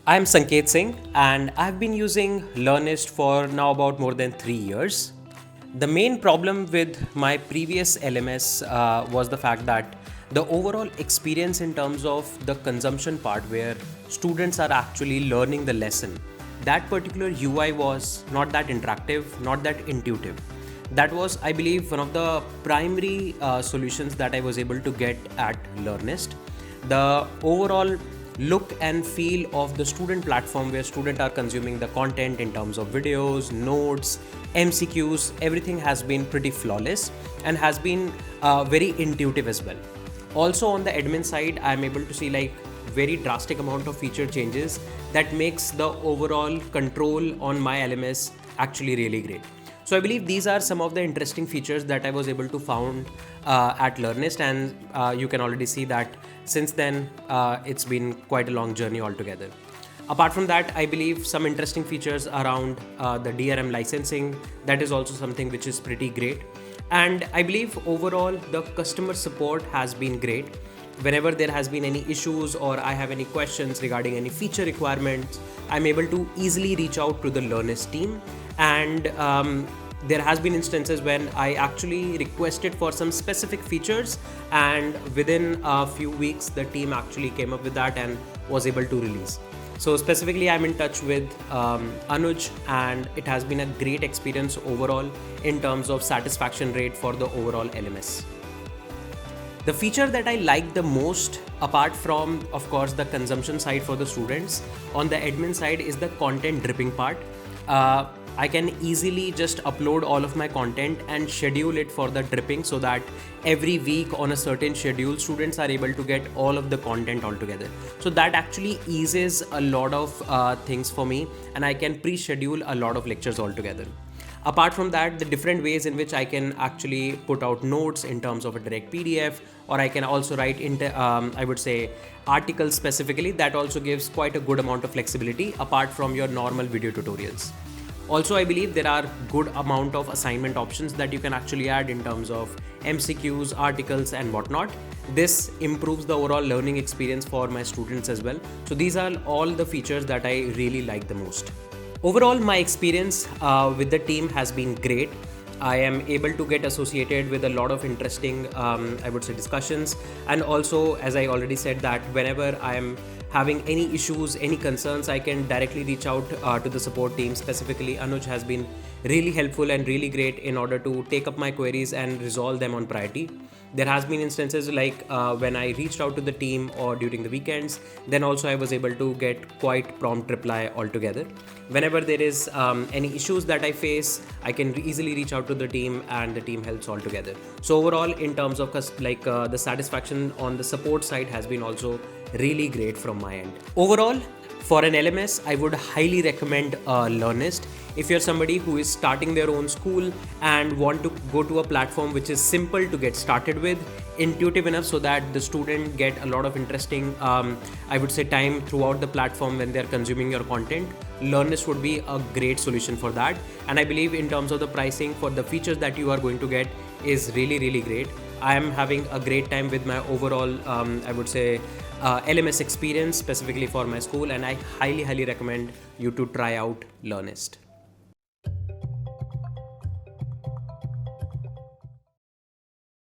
I'm Sanket Singh and I've been using Learnyst for now about more than 3 years. The main problem with my previous LMS was the fact that the overall experience in terms of the consumption part where students are actually learning the lesson, that particular UI was not that interactive, not that intuitive. That was, I believe, one of the primary solutions that I was able to get at Learnyst. The overall look and feel of the student platform where students are consuming the content in terms of videos, notes, MCQs, everything has been pretty flawless and has been very intuitive as well. Also on the admin side, I'm able to see like very drastic amount of feature changes that makes the overall control on my LMS actually really great. So I believe these are some of the interesting features that I was able to found at Learnyst, and you can already see that since then it's been quite a long journey altogether. Apart from that, I believe some interesting features around the DRM licensing, that is also something which is pretty great. And I believe overall the customer support has been great. Whenever there has been any issues or I have any questions regarding any feature requirements, I'm able to easily reach out to the Learnyst team. And there has been instances when I actually requested for some specific features, and within a few weeks the team actually came up with that and was able to release. So specifically I'm in touch with Anuj, and it has been a great experience overall in terms of satisfaction rate for the overall LMS. The feature that I like the most, apart from of course the consumption side for the students, on the admin side is the content dripping part. I can easily just upload all of my content and schedule it for the dripping, so that every week on a certain schedule, students are able to get all of the content all together. So that actually eases a lot of things for me, and I can pre-schedule a lot of lectures altogether. Apart from that, the different ways in which I can actually put out notes in terms of a direct PDF, or I can also write into, I would say, articles specifically, that also gives quite a good amount of flexibility apart from your normal video tutorials. Also, I believe there are good amount of assignment options that you can actually add in terms of MCQs, articles and whatnot. This improves the overall learning experience for my students as well. So these are all the features that I really like the most. Overall, my experience with the team has been great. I am able to get associated with a lot of interesting, I would say, discussions. And also, as I already said, that whenever I am having any issues, any concerns, I can directly reach out to the support team. Specifically, Anuj has been really helpful and really great in order to take up my queries and resolve them on priority. There has been instances like when I reached out to the team or during the weekends, then also I was able to get quite prompt reply altogether. Whenever there is any issues that I face, I can easily reach out to the team and the team helps altogether. So overall, in terms of the satisfaction on the support side has been also really great from my end. Overall, for an LMS, I would highly recommend Learnyst. If you're somebody who is starting their own school and want to go to a platform which is simple to get started with, intuitive enough so that the student get a lot of interesting, I would say, time throughout the platform when they're consuming your content, Learnyst would be a great solution for that. And I believe in terms of the pricing for the features that you are going to get is really, really great. I am having a great time with my overall, I would say, LMS experience specifically for my school, and I highly recommend you to try out Learnyst.